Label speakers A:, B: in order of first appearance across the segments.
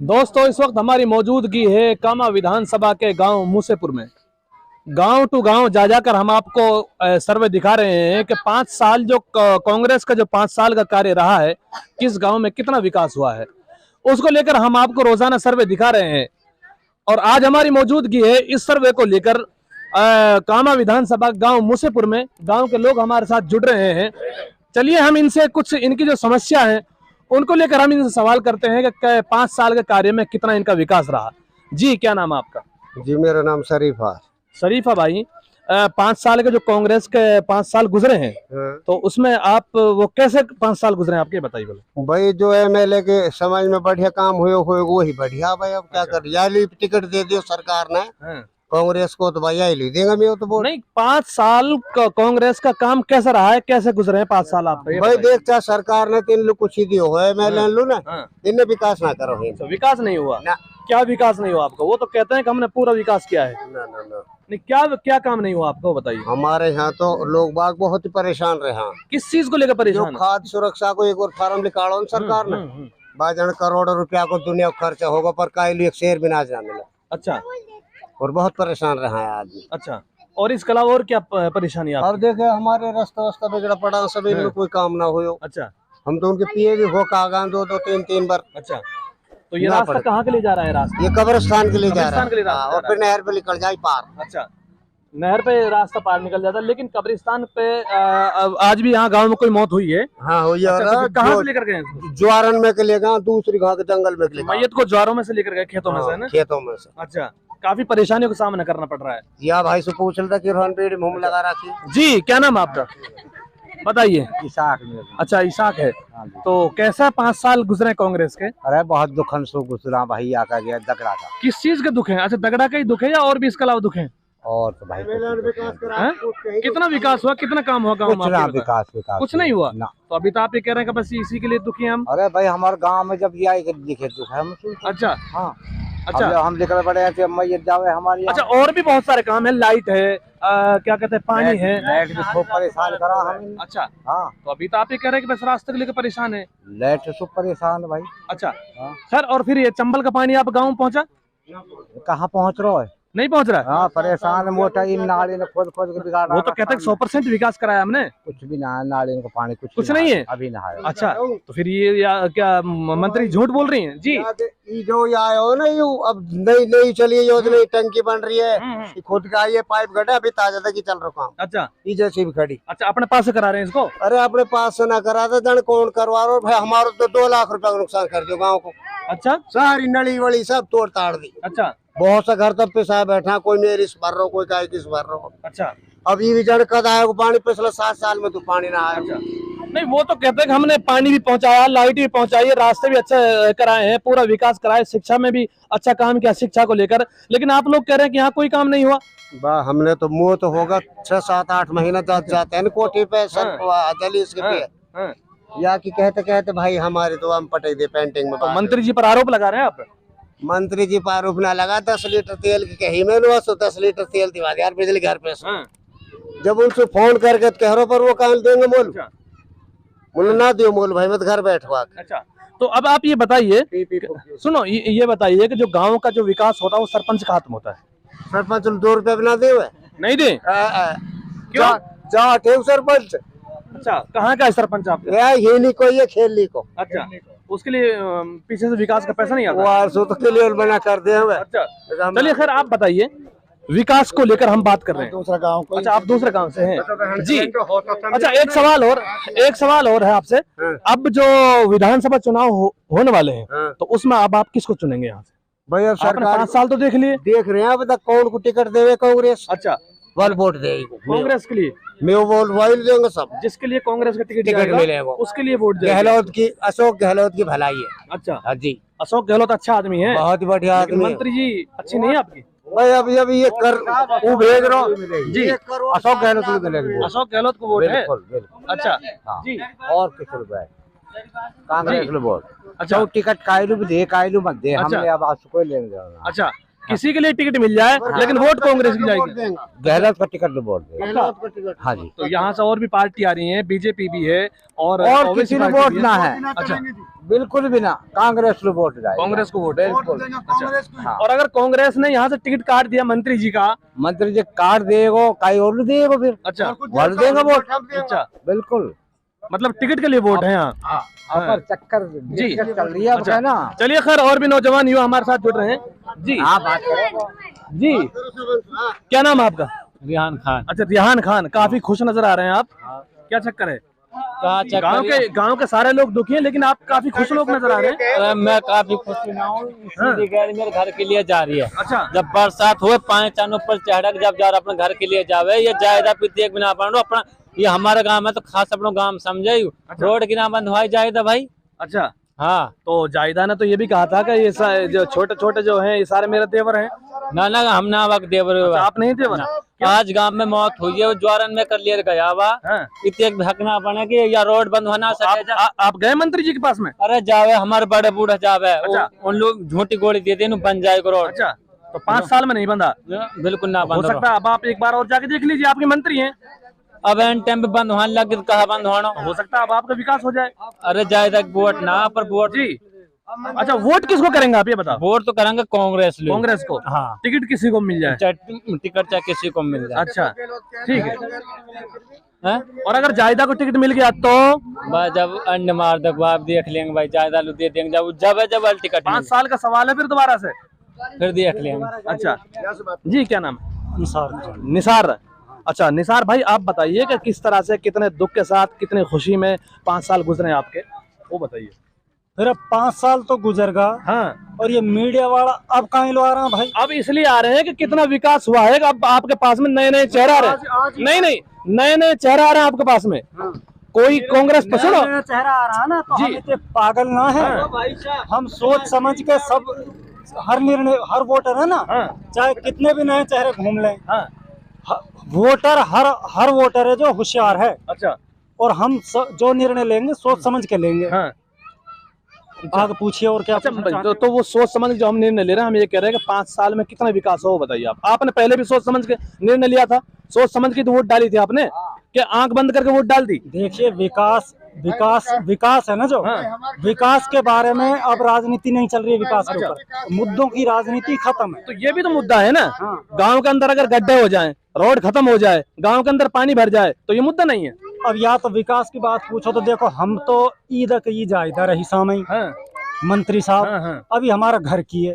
A: दोस्तों, इस वक्त हमारी मौजूदगी है कामा विधानसभा के गांव मूसेपुर में। गांव टू गांव जा जाकर हम आपको सर्वे दिखा रहे हैं कि 5 साल जो कांग्रेस का जो 5 साल का कार्य रहा है, किस गांव में कितना विकास हुआ है, उसको लेकर हम आपको रोजाना सर्वे दिखा रहे हैं। और आज हमारी मौजूदगी है इस सर्वे को लेकर कामा विधानसभा गांव मूसेपुर में। गांव के लोग हमारे साथ जुड़ रहे हैं। चलिए हम इनसे कुछ इनकी जो समस्या है उनको लेकर हम इनसे सवाल करते हैं कि 5 साल के कार्य में कितना इनका विकास रहा। जी, क्या नाम है आपका?
B: जी, मेरा नाम शरीफा।
A: शरीफा भाई, 5 साल के जो कांग्रेस के 5 साल गुजरे हैं, तो उसमें आप वो कैसे 5 साल गुजरे हैं आपके बताइए बोले।
B: भाई जो एमएलए के समाज में बढ़िया काम हुए वही बढ़िया भाई। अब क्या कर याली टिकट दे दियो सरकार ने कांग्रेस को, तो भाई याली देगा। मैं तो बोल
A: नहीं, 5 साल कांग्रेस का काम कैसा रहा है, कैसे गुजरे हैं 5 साल आप?
B: भाई देख चाहे सरकार ने 3 लोग कुछ ही दियो है एमएलए लो ना, इनने विकास ना करो है।
A: तो विकास नहीं हुआ
B: ना।
A: क्या विकास नहीं हुआ आपका? वो तो कहते हैं कि हमने पूरा विकास किया है।
B: ना ना ना
A: नहीं, क्या क्या काम नहीं हुआ आपको बताइए।
B: हमारे यहाँ तो लोग बाग बहुत ही परेशान रहे।
A: किस चीज को लेकर
B: जो
A: परेशान है?
B: खाद्य सुरक्षा को एक और फार्म निकालो सरकार ने, बाजन करोड़ों रुपया को दुनिया खर्चा होगा पर कायली एक शेर भी ना मिला।
A: अच्छा,
B: और बहुत परेशान रहा है आदमी।
A: अच्छा, और इसके अलावा और क्या परेशानी है?
B: अब देखे हमारे रास्ता बिगड़ा पड़ा, सब इनमें कोई काम ना हो।
A: अच्छा,
B: हम तो उनके पिए भी हो कागा 2-3 बार।
A: अच्छा, तो ये रास्ता कहाँ के लिए जा रहा है? रास्ता
B: ये कब्रिस्तान के लिए जा रहा
A: कब्रिस्तान के लिए
B: है।
A: रास्ता
B: और फिर नहर पे निकल जाए पार।
A: अच्छा, नहर पे रास्ता पार निकल जाता है, लेकिन कब्रिस्तान पे आज भी यहाँ गांव में कोई मौत हुई है?
B: हाँ हुई।
A: अच्छा, तो कहाँ से लेकर गए इसको?
B: ज्वारन में के लिए गए, दूसरी घाट के जंगल में के लिए।
A: मैयत को ज्वारों में से लेकर गए, खेतों में से, है ना?
B: खेतों में से।
A: अच्छा, काफी परेशानियों का सामना करना पड़ रहा है।
B: या भाई से पूछ लेता कि रोहन पेड़ मुंह लगा रखी।
A: जी, क्या नाम है आपका बताइए?
B: इसाक।
A: अच्छा, इसाक है। तो कैसा 5 साल गुजरे कांग्रेस के?
B: अरे बहुत दुखन सो गुजरा भाई, आका गया दगड़ा का।
A: किस चीज के दुख है? अच्छा, दगड़ा का ही दुख है या और भी इसके अलावा दुख है?
B: और तो भाई
A: कितना विकास हुआ, कितना काम हुआ गाँव में?
B: विकास
A: कुछ नहीं हुआ
B: ना।
A: तो अभी तो आप ये कह रहे हैं कि बस इसी के लिए दुखी हैं हम।
B: अरे भाई हमारे गांव में जब ये दिखे दुख है।
A: अच्छा,
B: हाँ।
A: अच्छा,
B: हम निकल पड़े हैं मैयत जावे हमारी।
A: अच्छा, और भी बहुत सारे काम है। लाइट है, क्या कहते हैं, पानी है।
B: लाइट भी खूब परेशान करा हम।
A: अच्छा,
B: हाँ।
A: तो अभी तो आप ये कह रहे हैं कि बस रास्ते को लेकर परेशान है।
B: लाइट से सब परेशान है भाई।
A: अच्छा सर, और फिर ये चंबल का पानी आप गाँव में पहुँचा?
B: कहाँ पहुँच रहा है?
A: नहीं पहुँच रहा है।
B: हाँ, परेशान मोटा इन नाली ने खोद के बिगाड़ा।
A: वो तो कहते हैं 100% विकास कराया हमने।
B: कुछ भी ना, नाली का पानी कुछ
A: नहीं है
B: अभी ना है।
A: अच्छा, तो फिर ये क्या मंत्री झूठ बोल रही हैं? जी,
B: ये जो आयो ना, यू अब नई चली योजना, टंकी बन रही है, खुद का ये पाइप गड्ढा अभी ताजा तक चल रहा काम।
A: अच्छा,
B: ये जैसी भी खड़ी।
A: अच्छा, अपने पास से करा रहे हैं इसको?
B: अरे अपने पास से ना करा था, जन कौन करवा रहा भाई। हमारा तो 2 लाख रुपया का नुकसान कर दियो गाँव को।
A: अच्छा,
B: सारी नली वली सब तोड़ ताड़ दी।
A: अच्छा,
B: बहुत सा घर तब पिसा बैठा, कोई मेरी भर रहा, कोई काय किस भर रहा।
A: अच्छा,
B: अब ये भी जड़ कद आया पानी, पिछले 7 साल में तो पानी ना आया।
A: अच्छा, नहीं, वो तो कहते हैं कि हमने पानी भी पहुंचाया, लाइट भी पहुंचाई, रास्ते भी अच्छे कराए हैं, पूरा विकास कराए, शिक्षा में भी अच्छा काम किया, शिक्षा को लेकर। लेकिन आप लोग कह रहे हैं कि यहाँ कोई काम नहीं हुआ।
B: वाह, हमने तो मुँह तो होगा 6-7-8 महीना जाते हैं कोठी पे पे या कि कहते कहते भाई हमारे तो हम पटे दे पेंटिंग में।
A: तो मंत्री जी पर आरोप लगा रहे हैं आप?
B: मंत्री जी पर आरोप ना लगा। 10 लीटर तेल की कही में 10 लीटर तेल दिवा यार बिजली घर पे। जब उनसे फोन करके कह रहे पर वो कहा देंगे मोल। बोले ना दियो मोल भाई, मत घर बैठवा।
A: अच्छा, तो अब आप ये बताइए, सुनो, ये बताइए कि जो गांव का जो विकास होता है वो सरपंच का हाथ में होता है।
B: सरपंच 2 रुपए भी ना दे
A: नहीं दे?
B: क्यों? जा सरपंच।
A: अच्छा, कहाँ का है सरपंच आप?
B: ये नहीं कोई ये खेल ली को।
A: अच्छा, उसके लिए पीछे से विकास का पैसा नहीं आता?
B: वो तो क्लियर बना कर दे।
A: अच्छा, चलिए खैर, आप बताइए, विकास को लेकर हम बात कर रहे हैं।
B: दूसरा गांव को।
A: अच्छा, आप दूसरे गांव से हैं? जी, अच्छा, एक सवाल और है आपसे। अब जो विधानसभा चुनाव होने वाले हैं, तो उसमें अब आप किसको चुनेंगे यहाँ से?
B: भाई अब सरकार
A: 5 साल तो देख
B: रहे हैं, अब तक कौन को टिकट देवे कांग्रेस।
A: अच्छा,
B: वोट वोट देगी
A: कांग्रेस के लिए।
B: मैं वोट वाइल देंगे सब।
A: जिसके लिए कांग्रेस का टिकट
B: मिलेगा
A: उसके लिए वोट देंगे।
B: गहलोत की, अशोक गहलोत की भलाई है।
A: अच्छा,
B: हाँ जी,
A: अशोक गहलोत अच्छा आदमी है,
B: बहुत बढ़िया आदमी।
A: मंत्री जी अच्छी नहीं है आपकी?
B: भाई अभी ये कर वो भेज रहा हूँ
A: जी,
B: अशोक गहलोत को मिलेगा।
A: अशोक गहलोत को वोट है। अच्छा जी,
B: और किस रुपए कांग्रेस को वोट।
A: अच्छा,
B: टिकट कायलू भी दे, कायलू मत दे। हमने अब कोई लेने जाना।
A: अच्छा, किसी के लिए टिकट मिल जाए लेकिन वोट कांग्रेस की जाएगी।
C: गहलोत का टिकट तो वोट देंगे। हाँ जी।
A: तो यहाँ से और भी पार्टी आ रही है, बीजेपी भी है और
C: किसी को वोट ना है।
A: अच्छा,
C: बिल्कुल भी ना, कांग्रेस को वोट जाएगा।
A: कांग्रेस को वोट है।
C: बिल्कुल।
A: अच्छा, और अगर कांग्रेस ने यहाँ से टिकट काट दिया मंत्री जी का,
C: मंत्री जी कार्ड देगो, कई और देगो, फिर
A: अच्छा
C: वोट देंगे वोट।
A: अच्छा,
C: बिल्कुल,
A: मतलब टिकट के लिए वोट है यहाँ।
C: पर चक्कर
A: जी
C: चल रही है।
A: अच्छा,
C: है ना।
A: चलिए खैर और भी नौजवान युवा हमारे साथ जुड़ रहे हैं जी।
C: आप बात करो
A: जी, क्या नाम है आपका?
D: रिहान खान।
A: अच्छा, रिहान खान, काफी खुश नजर आ रहे हैं आप, क्या चक्कर है? गांव के सारे लोग दुखी हैं लेकिन आप काफी खुश लोग नजर आ रहे हैं।
D: मैं काफी खुश हूँ, मेरे घर के लिए जा रही है।
A: अच्छा,
D: जब बरसात हुए पानी चानों पर चढ़क जब जा रहा अपने घर के लिए जावे, ये जायदा पीते एक बिना अपना, ये हमारा गांव है तो खास अपना गांव समझे। रोड की ना बंद हुआ जायदा भाई।
A: अच्छा,
D: हाँ,
A: तो जायदा ने तो ये भी कहा था कि ये जो छोटे छोटे जो हैं ये सारे मेरे देवर हैं।
D: ना हम ना वक्त देवर।
A: अच्छा, आप नहीं देवर?
D: आज गांव में मौत हुई है, ज्वारन में कर लिया गया हुआ।
A: हाँ।
D: इतने भकना पड़े कि या रोड बंद होना सके।
A: आप गए मंत्री जी के पास में?
D: अरे जावे, हमारे बड़े बूढ़े जावे।
A: अच्छा।
D: उन लोग झूठी गोली देते बन जाए रोड।
A: अच्छा, तो 5 साल में नहीं बंधा?
D: बिल्कुल ना
A: हो
D: बंद
A: सकता है अब आप एक बार और जाके देख लीजिए, आपके मंत्री हैं।
D: अब एन टाइम पे बंद होने लगे तो कहा बंद होना।
A: हो सकता है अब आपका विकास हो जाए।
D: अरे जायदा वोट ना पर वोट
A: जी। अच्छा, वोट किसको करेंगे आप ये बताओ?
D: वोट तो करेंगे कांग्रेस लोग।
A: कांग्रेस को?
D: हाँ।
A: टिकट किसी को मिल जाए?
D: टिकट चाहे किसी को मिल जाए।
A: अच्छा, ठीक है।
D: हैं?
A: और अगर जायदा को टिकट मिल गया तो
D: भाई जब अंड मार दो आप देख लेंगे भाई, जायदा दे देंगे जब टिकट
A: 5 साल का सवाल है फिर दोबारा से।
D: फिर देख लेंगे।
A: अच्छा जी, क्या नाम है? निसार। अच्छा निसार भाई, आप बताइए कि किस तरह से, कितने दुख के साथ, कितने खुशी में 5 साल गुजरे आपके, वो बताइए।
E: फिर अब 5 साल तो गुजर गया।
A: हाँ,
E: और ये मीडिया वाला अब कहाँ लो आ रहा है भाई?
A: अब इसलिए आ रहे हैं कि कितना विकास हुआ है। अब आपके पास में नए नए चेहरा आ रहे हैं। नहीं, नए नए चेहरा आ रहे हैं आपके पास में। कोई कांग्रेस पसंद
E: नया चेहरा आ रहा है ना, तो
A: जी।
E: हम इतने पागल ना है। हम सोच समझ के सब, हर निर्णय, हर वोटर है ना, चाहे कितने भी नए चेहरे घूम लें, वोटर हर वोटर है जो होशियार है।
A: अच्छा,
E: और हम जो निर्णय लेंगे सोच समझ के लेंगे।
A: हाँ।
E: आगे पूछिए और क्या पूछना
A: अच्छा,
E: चाहते हैं?
A: तो वो सोच समझ के जो हम निर्णय ले रहे हैं, हम ये कह रहे हैं कि 5 साल में कितना विकास हो, बताइए आप। आपने पहले भी सोच समझ के निर्णय लिया था, सोच समझ के तो वोट डाली थी आपने, कि आंख बंद करके वोट डाल दी?
E: देखिए, विकास है ना जो, विकास के बारे में अब राजनीति नहीं चल रही है। विकास के ऊपर मुद्दों की राजनीति खत्म है।
A: तो ये भी तो मुद्दा है ना। गांव के अंदर अगर गड्ढे हो जाएं, रोड खत्म हो जाए, गांव के अंदर पानी भर जाए, तो ये मुद्दा नहीं है।
E: अब या तो विकास की बात पूछो तो देखो, हम तो ईद की जायदा रही सामई मंत्री साहब, अभी हमारा घर की है।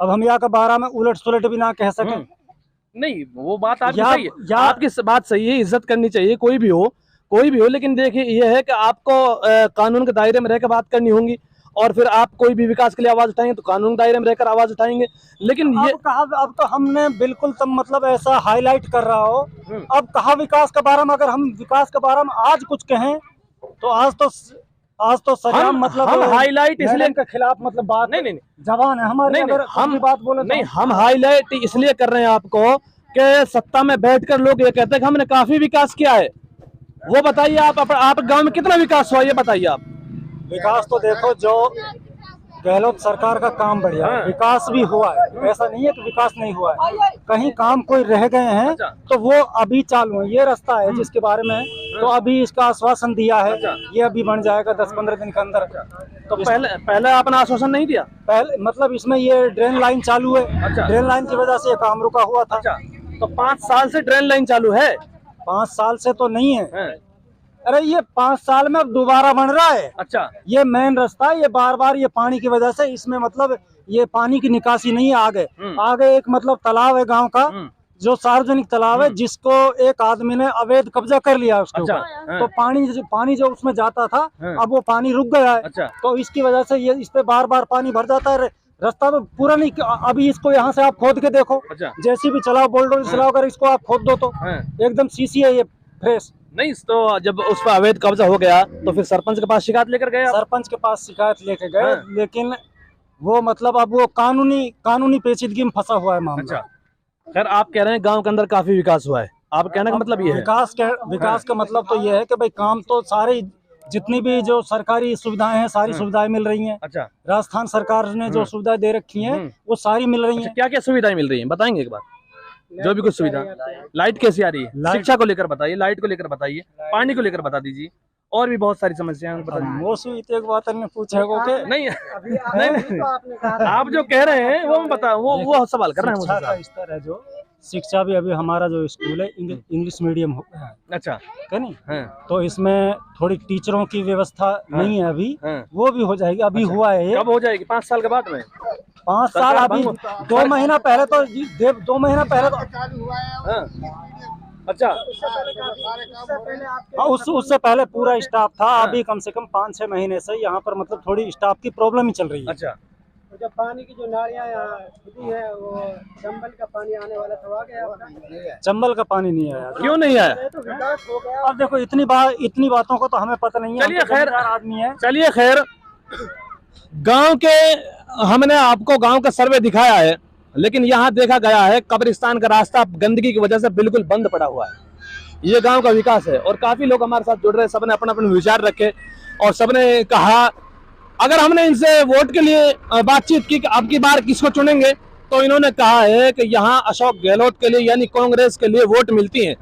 E: अब हम यहाँ के बारे में उलट सुलट भी ना कह सके।
A: नहीं, वो बात आपकी सही है, आपकी बात सही है, इज्जत करनी चाहिए, कोई भी हो। लेकिन देखिए ये है कि आपको कानून के दायरे में रहकर बात करनी होगी, और फिर आप कोई भी विकास के लिए आवाज उठाएंगे तो कानून के दायरे में रहकर आवाज उठाएंगे। लेकिन ये
E: अब तो हमने बिल्कुल तब मतलब ऐसा हाईलाइट कर रहा हो। अब कहा विकास के बारे में, अगर हम विकास के बारे में आज कुछ कहें तो आज तो सजाम मतलब
A: हम हाईलाइट इसलिए
E: के खिलाफ मतलब बात
A: नहीं
E: जवान है हमारे। अगर हम बात बोले
A: नहीं, हम हाईलाइट इसलिए कर रहे हैं आपको कि सत्ता में बैठकर लोग ये कहते हैं कि हमने काफी विकास किया है। वो बताइए आप गांव में कितना विकास हुआ, ये बताइए आप।
E: विकास तो देखो, जो गहलोत सरकार का काम बढ़िया है, विकास भी हुआ है, ऐसा नहीं है कि विकास नहीं हुआ है। कहीं काम कोई रह गए हैं तो वो अभी चालू है। ये रास्ता है जिसके बारे में तो अभी इसका आश्वासन दिया है, ये अभी बन जाएगा 10-15 दिन के अंदर।
A: तो पहले आपने आश्वासन नहीं दिया?
E: पहले मतलब इसमें ये ड्रेन लाइन चालू है। ड्रेन लाइन की वजह से ये काम रुका हुआ था।
A: तो 5 साल से ड्रेन लाइन चालू है?
E: 5 साल से तो नहीं है। अरे ये 5 साल में अब दोबारा बन रहा है।
A: अच्छा,
E: ये मेन रास्ता, ये बार ये पानी की वजह से इसमें मतलब ये पानी की निकासी नहीं है। आगे एक मतलब तालाब है गांव का, जो सार्वजनिक तालाब है, जिसको एक आदमी ने अवैध कब्जा कर लिया उसके ऊपर। तो पानी जो उसमें जाता था, अब वो पानी रुक गया है। तो इसकी वजह से ये इस पे बार पानी भर जाता है। रास्ता तो पूरा नहीं, अभी इसको यहाँ से आप खोद के देखो, जैसी भी चलाओ, बुलडोजर चलाओ, अगर इसको आप खोद दो तो एकदम सीसी है ये, फ्रेश।
A: नहीं, तो जब उस पर अवैध कब्जा हो गया तो फिर सरपंच के पास शिकायत लेकर गए?
E: सरपंच के पास शिकायत लेकर गए, लेकिन वो मतलब अब वो कानूनी पेचीदगी में फंसा हुआ है मामला।
A: खैर, आप कह रहे हैं गांव के अंदर काफी विकास हुआ है, आप कहने का मतलब ये है?
E: विकास का मतलब तो ये है कि भाई काम तो सारे जितनी भी जो सरकारी सुविधाएं हैं सारी सुविधाएं मिल रही हैं।
A: अच्छा
E: राजस्थान सरकार ने जो सुविधाएं दे रखी हैं वो सारी मिल रही हैं।
A: क्या क्या सुविधाएं मिल रही हैं बताएंगे एक बार, जो भी कुछ सुविधा। लाइट कैसी आ रही है, शिक्षा को लेकर बताइए, लाइट को लेकर बताइए, पानी को लेकर बता दीजिए, और भी बहुत सारी समस्याएं बता दीजिए।
E: वो एक बात ने पूछा है कि
A: नहीं नहीं, आप जो कह रहे हैं वो बता, वो सवाल कर रहे हैं
E: शिक्षा
A: मुझसे।
E: का स्तर है जो शिक्षा भी अभी हमारा जो स्कूल है इंग्लिश मीडियम हो गया है,
A: अच्छा
E: है नहीं?
A: हाँ,
E: तो इसमें थोड़ी टीचरों की व्यवस्था नहीं है अभी,
A: हाँ।
E: वो भी हो जाएगी। अभी हुआ है ये
A: कब हो जाएगी? 5 साल के बाद में?
E: 5 साल, अभी 2 महीना पहले तो 2 महीना पहले तो
A: हाँ। अच्छा
E: हाँ, उससे पहले पूरा स्टाफ था। अभी कम से कम 5-6 महीने से यहाँ पर मतलब थोड़ी स्टाफ की प्रॉब्लम ही चल रही है।
A: अच्छा,
C: जब पानी की जो नालियाँ यहाँ खुदी है वो चंबल का पानी आने वाला तो आ गया,
E: चंबल का पानी नहीं आया।
A: क्यों नहीं आया?
C: तो विकास हो गया।
E: अब देखो इतनी बातों को तो हमें पता नहीं है।
A: चलिए
E: हम तो
A: खैर,
E: जमींदार आदमी है।
A: चलिए खैर, गांव के हमने आपको गांव का सर्वे दिखाया है, लेकिन यहाँ देखा गया है कब्रिस्तान का रास्ता गंदगी की वजह से बिल्कुल बंद पड़ा हुआ है। ये गांव का विकास है और काफी लोग हमारे साथ जुड़ रहे हैं, सबने अपने अपने विचार रखे और सबने कहा अगर हमने इनसे वोट के लिए बातचीत की कि अब की बार किसको चुनेंगे, तो इन्होंने कहा है कि यहाँ अशोक गहलोत के लिए यानी कांग्रेस के लिए वोट मिलती है,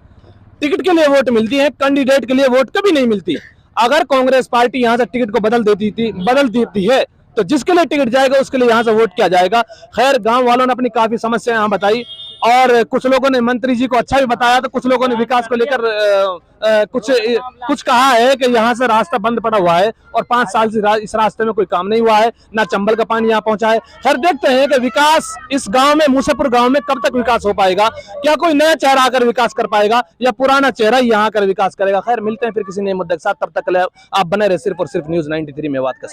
A: टिकट के लिए वोट मिलती है, कैंडिडेट के लिए वोट कभी नहीं मिलती। अगर कांग्रेस पार्टी यहाँ से टिकट को बदल देती है तो जिसके लिए टिकट जाएगा उसके लिए यहाँ से वोट किया जाएगा। खैर, गांव वालों ने अपनी काफी समस्याएं यहाँ बताई और कुछ लोगों ने मंत्री जी को अच्छा भी बताया, तो कुछ लोगों ने विकास को लेकर कुछ कहा है कि यहाँ से रास्ता बंद पड़ा हुआ है और 5 साल से इस रास्ते में कोई काम नहीं हुआ है, ना चंबल का पानी यहाँ पहुंचा है। खैर, देखते हैं कि विकास इस गांव में, मूसेपुर गांव में कब तक विकास हो पाएगा। क्या कोई नया चेहरा आकर विकास कर पाएगा या पुराना चेहरा ही यहाँ आकर विकास करेगा। खैर, मिलते हैं फिर किसी नए मुद्दे के साथ, तब तक आप बने रहे सिर्फ और सिर्फ न्यूज़ 93 मेवात के साथ।